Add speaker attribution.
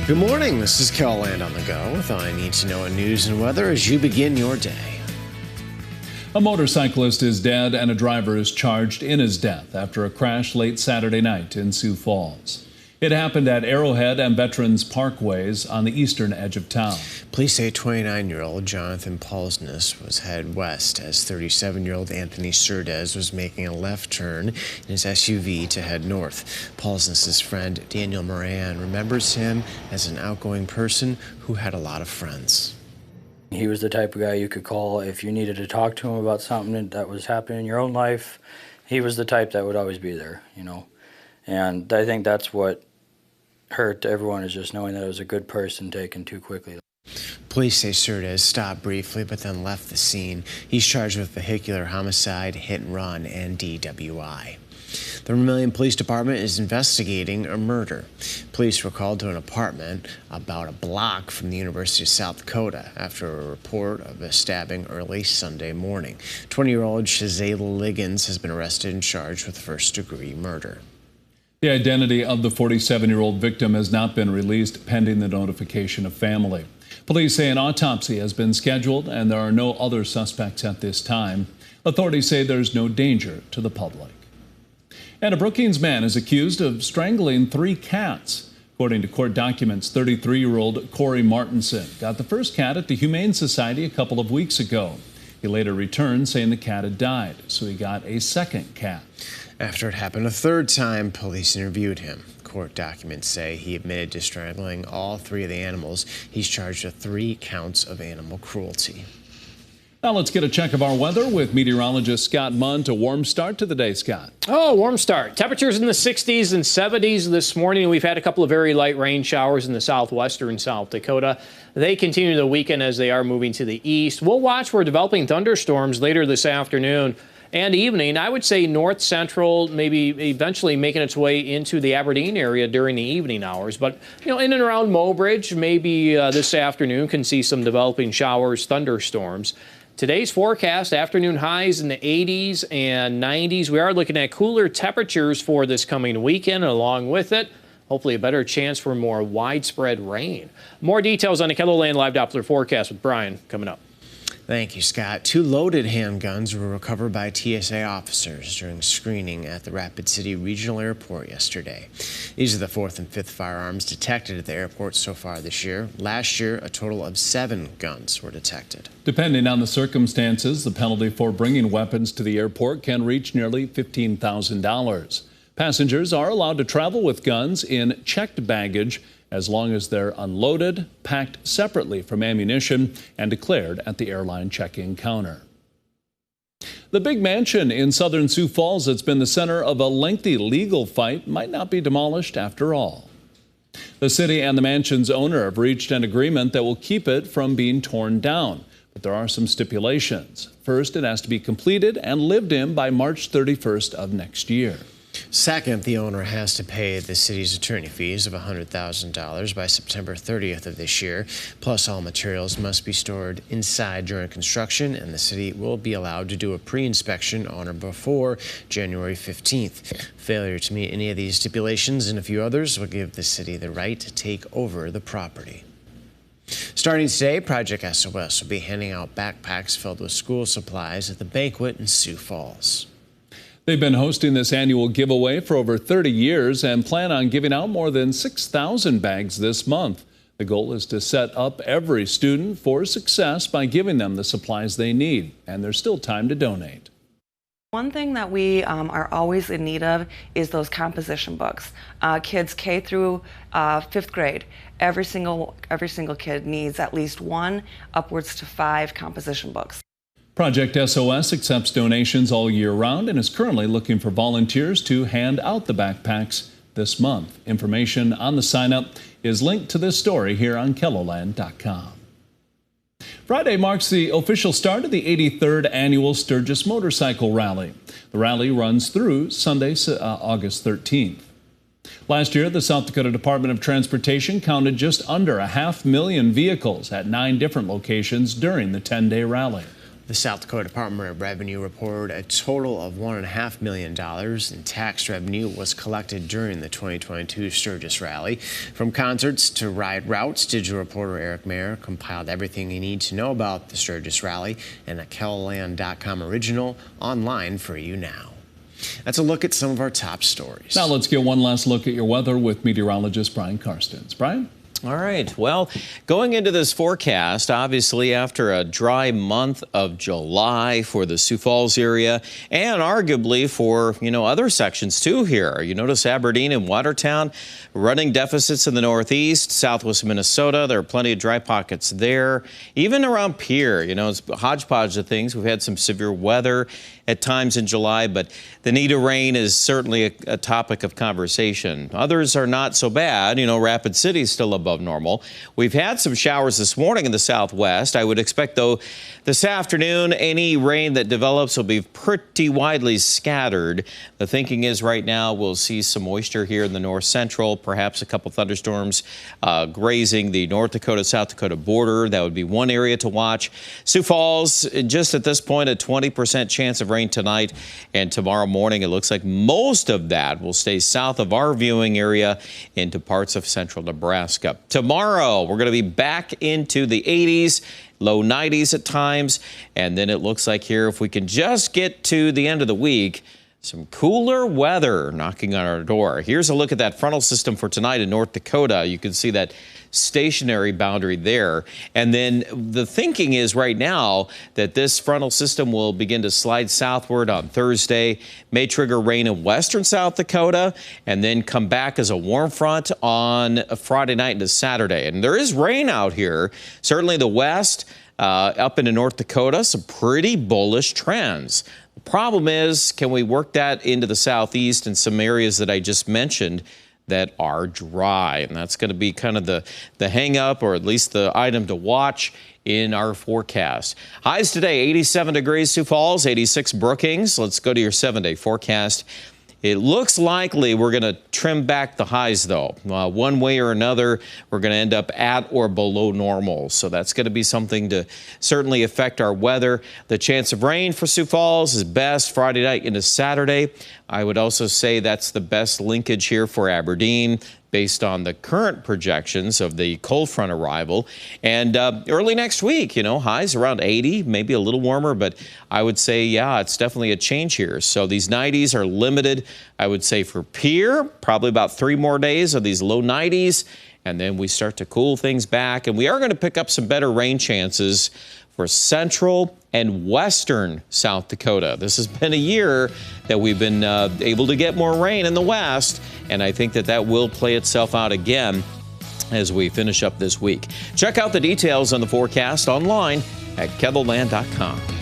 Speaker 1: Good morning, this is KELOLAND on the go with all I need to know in news and weather as you begin your day.
Speaker 2: A motorcyclist is dead and a driver is charged in his death after a crash late Saturday night in Sioux Falls. It happened at Arrowhead and Veterans Parkways on the eastern edge of town.
Speaker 1: Police say 29-year-old Jonathan Paulsness was headed west as 37-year-old Anthony Surdez was making a left turn in his SUV to head north. Paulsness's friend Daniel Moran remembers him as an outgoing person who had a lot of friends.
Speaker 3: He was the type of guy you could call if you needed to talk to him about something that was happening in your own life. He was the type that would always be there, you know. And I think that's what hurt everyone, is just knowing that it was a good person taken too quickly.
Speaker 1: Police say Surdez stopped briefly but then left the scene. He's charged with vehicular homicide, hit and run, and DWI. The Vermillion Police Department is investigating a murder. Police were called to an apartment about a block from the University of South Dakota after a report of a stabbing early Sunday morning. 20-year-old Shazayla Liggins has been arrested and charged with first-degree murder.
Speaker 2: The identity of the 47-year-old victim has not been released pending the notification of family. Police say an autopsy has been scheduled and there are no other suspects at this time. Authorities say there's no danger to the public. And a Brookings man is accused of strangling 3 cats. According to court documents, 33-year-old Corey Martinson got the first cat at the Humane Society a couple of weeks ago. He later returned saying the cat had died, so he got a second cat.
Speaker 1: After it happened a third time, police interviewed him. Court documents say he admitted to strangling all 3 of the animals. He's charged with 3 counts of animal cruelty.
Speaker 2: Now let's get a check of our weather with meteorologist Scott Munt. A warm start to the day, Scott.
Speaker 4: Oh, warm start. Temperatures in the 60s and 70s this morning. We've had a couple of very light rain showers in the southwestern South Dakota. They continue the weekend as they are moving to the east. We'll watch for developing thunderstorms later this afternoon and evening. I would say north central, maybe eventually making its way into the Aberdeen area during the evening hours. But, you know, in and around Mobridge, maybe this afternoon can see some developing showers, thunderstorms. Today's forecast, afternoon highs in the 80s and 90s. We are looking at cooler temperatures for this coming weekend, and along with it, hopefully a better chance for more widespread rain. More details on the KELOLAND Live Doppler forecast with Brian coming up.
Speaker 1: Thank you, Scott. 2 loaded handguns were recovered by TSA officers during screening at the Rapid City Regional Airport yesterday. These are the 4th and 5th firearms detected at the airport so far this year. Last year, a total of 7 guns were detected.
Speaker 2: Depending on the circumstances, the penalty for bringing weapons to the airport can reach nearly $15,000. Passengers are allowed to travel with guns in checked baggage as long as they're unloaded, packed separately from ammunition, and declared at the airline check-in counter. The big mansion in southern Sioux Falls that's been the center of a lengthy legal fight might not be demolished after all. The city and the mansion's owner have reached an agreement that will keep it from being torn down, but there are some stipulations. First, it has to be completed and lived in by March 31st of next year.
Speaker 1: Second, the owner has to pay the city's attorney fees of $100,000 by September 30th of this year. Plus, all materials must be stored inside during construction, and the city will be allowed to do a pre-inspection on or before January 15th. Failure to meet any of these stipulations and a few others will give the city the right to take over the property. Starting today, Project SOS will be handing out backpacks filled with school supplies at the banquet in Sioux Falls.
Speaker 2: They've been hosting this annual giveaway for over 30 years and plan on giving out more than 6,000 bags this month. The goal is to set up every student for success by giving them the supplies they need, and there's still time to donate.
Speaker 5: One thing that we are always in need of is those composition books. Kids K through 5th grade, every single kid needs at least 1, upwards to 5 composition books.
Speaker 2: Project SOS accepts donations all year round and is currently looking for volunteers to hand out the backpacks this month. Information on the sign-up is linked to this story here on KELOLAND.com. Friday marks the official start of the 83rd annual Sturgis Motorcycle Rally. The rally runs through Sunday, August 13th. Last year, the South Dakota Department of Transportation counted just under 500,000 vehicles at 9 different locations during the 10-day rally.
Speaker 1: The South Dakota Department of Revenue reported a total of $1.5 million in tax revenue was collected during the 2022 Sturgis Rally. From concerts to ride routes, digital reporter Eric Mayer compiled everything you need to know about the Sturgis Rally and a KELOLAND.com original online for you now. That's a look at some of our top stories.
Speaker 2: Now let's get one last look at your weather with meteorologist Brian Karstens. Brian?
Speaker 6: All right. Well, going into this forecast, obviously after a dry month of July for the Sioux Falls area and arguably for, other sections too here. You notice Aberdeen and Watertown running deficits in the northeast, southwest Minnesota. There are plenty of dry pockets there. Even around Pierre, it's a hodgepodge of things. We've had some severe weather at times in July, but the need of rain is certainly a topic of conversation. Others are not so bad. Rapid City is still above normal. We've had some showers this morning in the southwest. I would expect, though, this afternoon, any rain that develops will be pretty widely scattered. The thinking is right now we'll see some moisture here in the north central, perhaps a couple thunderstorms grazing the North Dakota-South Dakota border. That would be one area to watch. Sioux Falls, just at this point, a 20% chance of rain tonight, and tomorrow morning it looks like most of that will stay south of our viewing area into parts of central Nebraska. Tomorrow we're going to be back into the 80s, low 90s at times, and then it looks like here if we can just get to the end of the week, some cooler weather knocking on our door. Here's a look at that frontal system for tonight in North Dakota. You can see that stationary boundary there. And then the thinking is right now that this frontal system will begin to slide southward on Thursday, may trigger rain in western South Dakota, and then come back as a warm front on Friday night into Saturday. And there is rain out here, certainly the west, up into North Dakota, some pretty bullish trends. The problem is, can we work that into the southeast and some areas that I just mentioned that are dry? And that's going to be kind of the hang up, or at least the item to watch in our forecast. Highs today, 87 degrees Sioux Falls, 86 Brookings. Let's go to your 7-day forecast. It looks likely we're going to trim back the highs, though. One way or another, we're going to end up at or below normal. So that's going to be something to certainly affect our weather. The chance of rain for Sioux Falls is best Friday night into Saturday. I would also say that's the best linkage here for Aberdeen based on the current projections of the cold front arrival. And early next week, highs around 80, maybe a little warmer, but I would say, yeah, it's definitely a change here. So these 90s are limited, I would say, for Pierre, probably about 3 more days of these low 90s, and then we start to cool things back. And we are going to pick up some better rain chances for central and western South Dakota. This has been a year that we've been able to get more rain in the west, and I think that will play itself out again as we finish up this week. Check out the details on the forecast online at KELOLAND.com.